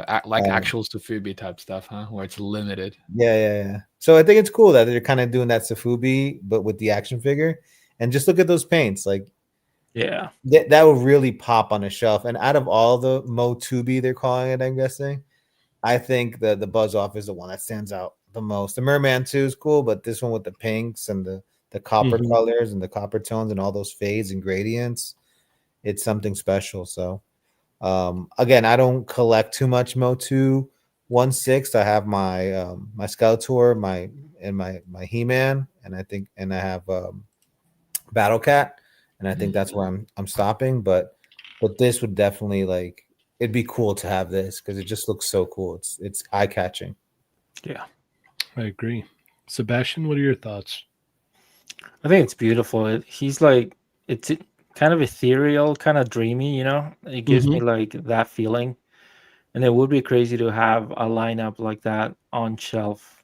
actual Safubi type stuff, huh? Where it's limited. yeah. So I think it's cool that they're kind of doing that Safubi, but with the action figure. And just look at those paints, like Yeah. that will really pop on a shelf. And out of all the Motubi, they're calling it, I'm guessing, I think the Buzz Off is the one that stands out the most. The Merman 2 is cool, but this one with the pinks and the copper colors and the copper tones and all those fades and gradients, it's something special. So again, I don't collect too much Motu 1/6. I have my my Skeletor, my He-Man, and I have Battle Cat, and I think that's where I'm stopping. But this would definitely, like, it'd be cool to have this because it just looks so cool. It's eye catching. Yeah. I agree. Sebastian, what are your thoughts? I think it's beautiful. He's like, it's kind of ethereal, kind of dreamy, It gives me like that feeling. And it would be crazy to have a lineup like that on shelf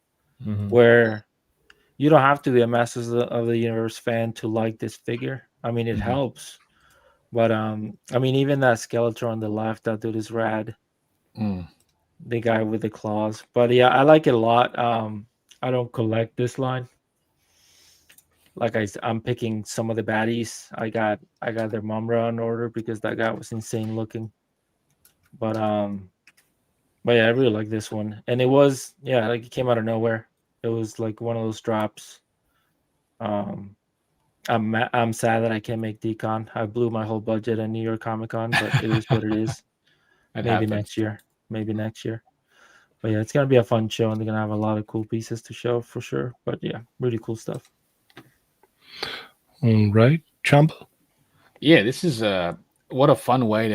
where you don't have to be a Masters of the Universe fan to like this figure. I mean, it helps. But I mean, even that Skeletor on the left, that dude is rad. The guy with the claws. But yeah, I like it a lot. I don't collect this line. Like I'm picking some of the baddies. I got their Mumra on order because that guy was insane looking. But yeah, I really like this one, and it was like it came out of nowhere. It was like one of those drops. I'm sad that I can't make Decon. I blew my whole budget at New York Comic Con, but it is what it is. It Maybe happens. next year. But yeah, it's gonna be a fun show, and they're gonna have a lot of cool pieces to show for sure. But yeah, really cool stuff. All right, Chamba. Yeah, this is what a fun way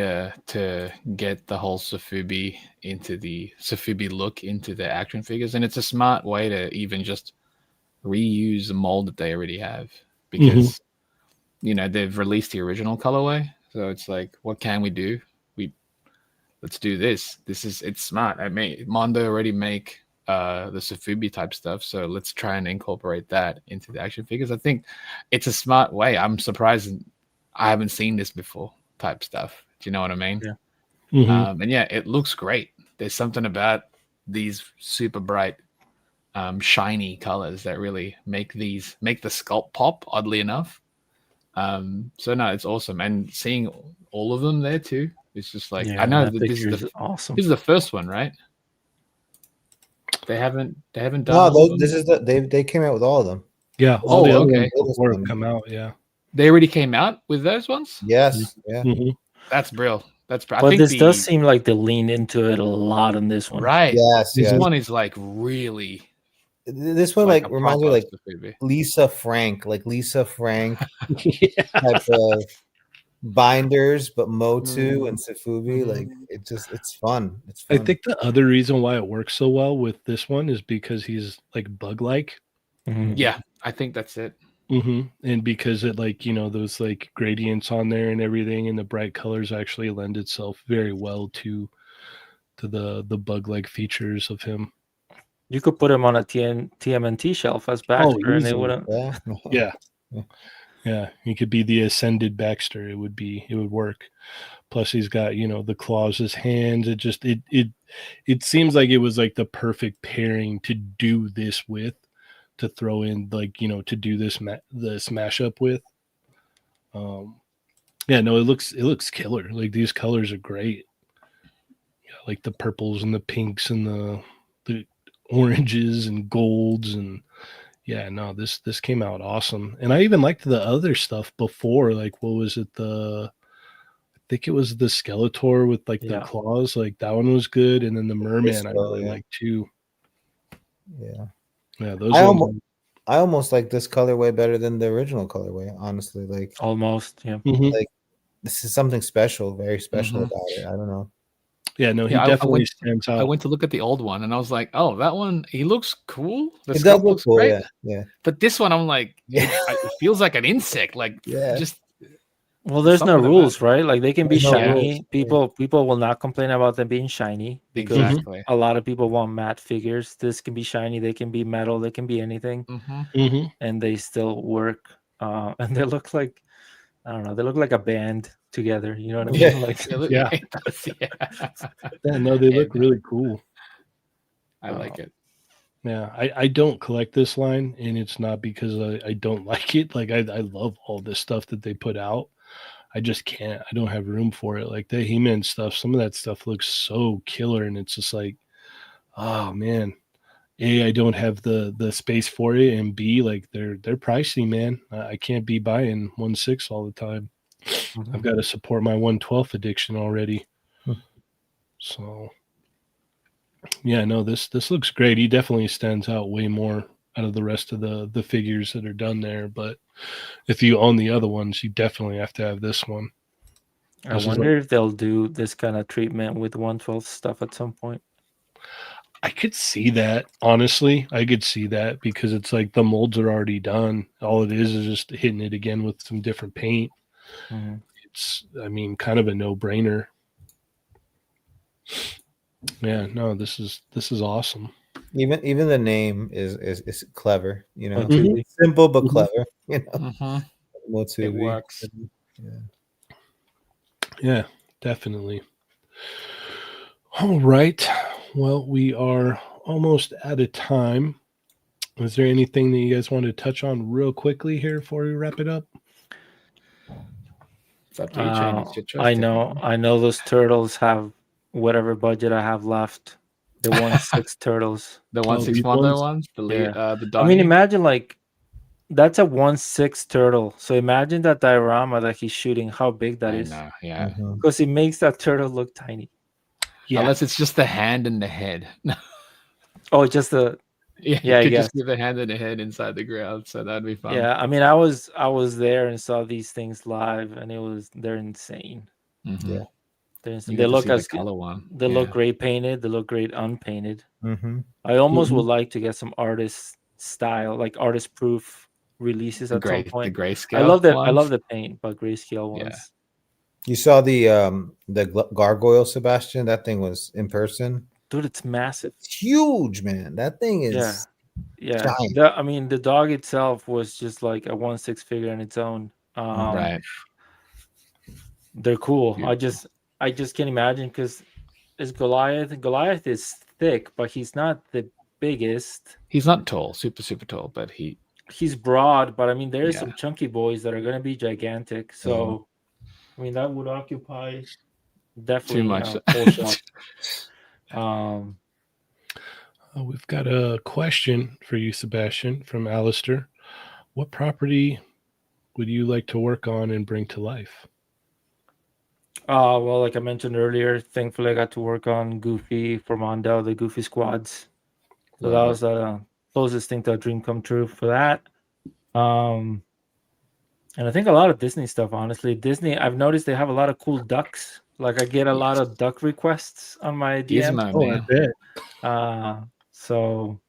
to get the whole Sofubi look into the action figures, and it's a smart way to even just reuse the mold that they already have because they've released the original colorway, so it's like, what can we do? Let's do this. It's smart. I mean, Mondo already make the Sofubi type stuff, so let's try and incorporate that into the action figures. I think it's a smart way. I'm surprised I haven't seen this before type stuff. Do you know what I mean? Yeah. And yeah, it looks great. There's something about these super bright, shiny colors that really make the sculpt pop, oddly enough. So no, it's awesome. And seeing all of them there too, it's just like, I know that this is awesome. This is the first one, right? They haven't done No, all of them? this is they came out with all of them. Yeah. Oh, the other okay. ones before it come out. Yeah. They already came out with those ones? Yes, yeah. That's brilliant. That's But I think this does seem like they lean into it a lot on this one. Right. Yes, This one is like really. This one like like reminds me of, like Lisa Frank type of binders, but Motu and Sofubi. Like it's fun. It's fun. I think the other reason why it works so well with this one is because he's like bug-like. Yeah, I think that's it. And because it, like, those like gradients on there and everything, and the bright colors actually lend itself very well to the bug-like features of him. You could put him on a TMNT shelf as Baxter, and they wouldn't. Yeah, he could be the ascended Baxter. It would work. Plus, he's got the claws, his hands. It seems like it was like the perfect pairing to do this with, to throw in, like, to do this mashup with. Yeah, no, it looks killer. Like, these colors are great. Yeah, like the purples and the pinks and the oranges and golds, and yeah, no, this came out awesome. And I even liked the other stuff before. Like, what was it? I think it was the Skeletor with like the claws. Like, that one was good, and then the Merman I really liked too. Yeah, those. I almost like this colorway better than the original colorway. Honestly, like almost, yeah. Like, this is something special, very special about it. I don't know. Yeah, no, he definitely stands out. I went to look at the old one, and I was like, "Oh, that one, he looks cool. The it does look looks cool, great." Yeah. But this one, I'm like, it feels like an insect. Like, just. Well, there's no rules, right? Like, they can be shiny. Rules. People will not complain about them being shiny because a lot of people want matte figures. This can be shiny. They can be metal. They can be anything, and they still work. And they look like, I don't know. They look like a band together. You know what I mean? Yeah. Like, Yeah, no, they look really cool. I like it. Yeah, I don't collect this line, and it's not because I don't like it. Like, I love all this stuff that they put out. I just can't. I don't have room for it. Like, the He-Man stuff, some of that stuff looks so killer, and it's just like, oh man. A, I don't have the space for it, and B, like, they're pricey, man. I can't be buying 1/6 all the time. I've got to support my 1/12 addiction already. So yeah, no, this looks great. He definitely stands out way more out of the rest of the figures that are done there. But if you own the other ones, you definitely have to have this one. I wonder if they'll do this kind of treatment with 1/12 stuff at some point. I could see that, honestly. I could see that because it's like the molds are already done. All it is just hitting it again with some different paint. It's, I mean, kind of a no-brainer. Yeah, no, this is awesome. Even the name is clever, simple but clever, Motu, it works. Yeah, definitely. All right. Well, we are almost out of time. Is there anything that you guys want to touch on real quickly here before we wrap it up? It's up to you, Cheynee. It's your choice to I know those turtles have whatever budget I have left. The 1/6 turtles. The Oh, these 1/6 Mondo ones? ones, the Yeah. the I mean, Donnie. imagine like that's a 1/6 turtle. So imagine that diorama that he's shooting, how big that I is. know, yeah. Mhm. Because it makes that turtle look tiny. Yeah. Unless it's just the hand and the head. Oh, just the Yeah, Yeah, I you could just guess. see the hand and the head inside the ground, so that'd be fun. Yeah, I mean, I was there and saw these things live, and they're insane. Mhm. Yeah. They're You insane. get They to look see the as good. color one. They Yeah. look great painted. They look great unpainted. Mhm. I almost Mhm. would like to get some artist style, like artist proof releases The at some the point. grayscale I love ones. the paint, but grayscale Yeah. ones. You saw the gargoyle, Sebastian? That thing was in person. Dude, it's massive. It's huge, man. That thing Yeah. is Yeah. giant. I mean, the dog itself was just like a 1/6 figure on its own. Right. They're cool. Beautiful. I just can't imagine because it's Goliath. Goliath is thick, but he's not the biggest. He's not tall, super tall, but He's broad, but I mean, there's Yeah. some chunky boys that are gonna be gigantic. So, I mean, that would occupy too definitely much. full shop. We've got a question for you, Sebastian, from Alistair. What property would you like to work on and bring to life? Well, like I mentioned earlier, thankfully I got to work on Goofy for Mondo, the Goofy squads. So that Love was the closest thing to a dream come true for that. And I think a lot of Disney stuff, honestly. Disney, I've noticed they have a lot of cool ducks. Like I get a lot of duck requests on my DM. Gizmo, Oh, I man. bet. So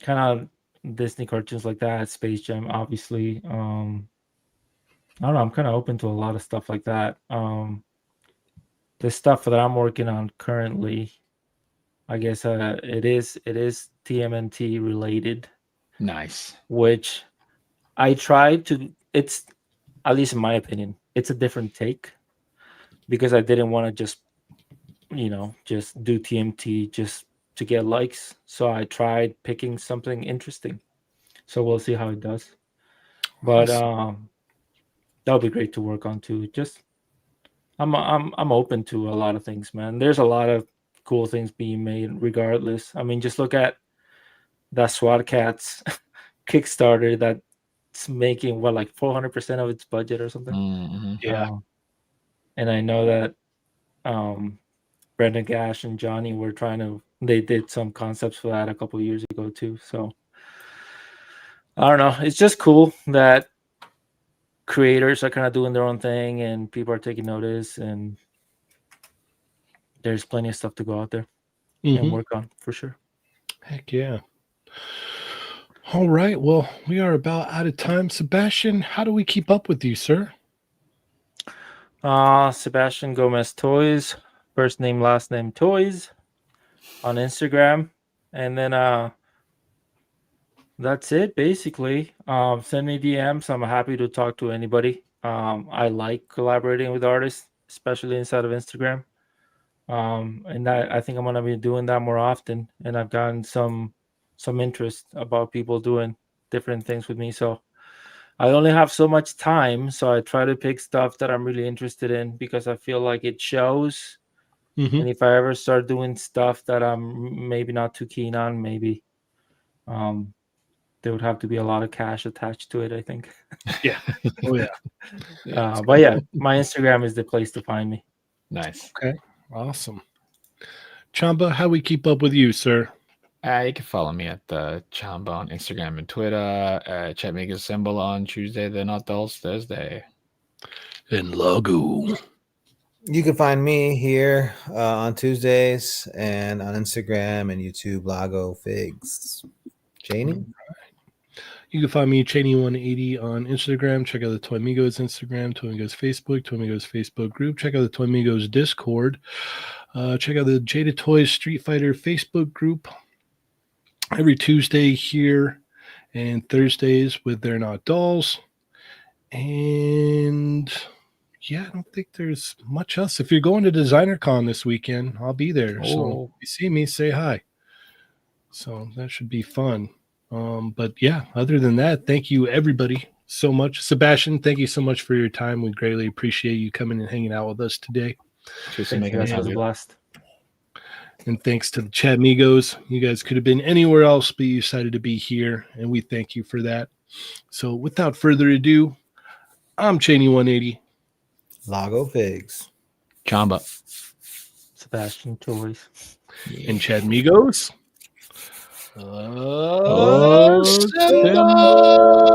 kind of Disney cartoons like that, Space Jam, obviously. I don't know. I'm kind of open to a lot of stuff like that. The stuff that I'm working on currently, I guess it is TMNT related, Nice. which I tried to. It's at least in my opinion, it's a different take because I didn't want to just just do TMT just to get likes. So I tried picking something interesting. So we'll see how it does. But Awesome. that would be great to work on too. Just I'm open to a lot of things, man. There's a lot of cool things being made regardless. I mean, just look at that SWAT Cats Kickstarter that's making what, like 400% of its budget or something. Mm-hmm. Yeah. And I know that Brendan Gash and Johnny were they did some concepts for that a couple of years ago too. So I don't know. It's just cool that creators are kind of doing their own thing and people are taking notice, and there's plenty of stuff to go out there and work on for sure. Heck yeah. All right. Well, we are about out of time. Sebastian, how do we keep up with you, sir? Sebastian Gomez Toys, first name, last name Toys on Instagram. And then that's it basically. Send me DMs. I'm happy to talk to anybody. I like collaborating with artists, especially inside of Instagram. And I think I'm gonna be doing that more often. And I've gotten some interest about people doing different things with me. So I only have so much time, so I try to pick stuff that I'm really interested in because I feel like it shows. And if I ever start doing stuff that I'm maybe not too keen on, maybe there would have to be a lot of cash attached to it, I think. Yeah. Oh, yeah. But yeah, my Instagram is the place to find me. Nice. Okay. Awesome. Chamba, how we keep up with you, sir? You can follow me at the Chamba on Instagram and Twitter. Chatmigos symbol on Tuesday. They're not dolls Thursday. And Lago. You can find me here on Tuesdays and on Instagram and YouTube, Lago Figs. Cheynee? You can find me, Cheynee180 on Instagram. Check out the Toymigos Instagram, Toymigos Facebook, Toymigos Facebook group. Check out the Toymigos Discord. Check out the Jada Toys Street Fighter Facebook group. Every Tuesday here and Thursdays with They're Not Dolls. And yeah, I don't think there's much else. If you're going to DesignerCon this weekend, I'll be there. So if you see me, say hi. So that should be fun. But yeah, other than that, thank you everybody so much. Sebastian, thank you so much for your time. We greatly appreciate you coming and hanging out with us today. Cheers for Thank you making guys. us It was a happy. blast. And thanks to the Chatmigos. You guys could have been anywhere else, but you decided to be here, and we thank you for that. So without further ado, I'm Cheynee180. Lago Pigs. Chamba. Sebastian Toys. And Chatmigos. Oh, Simba!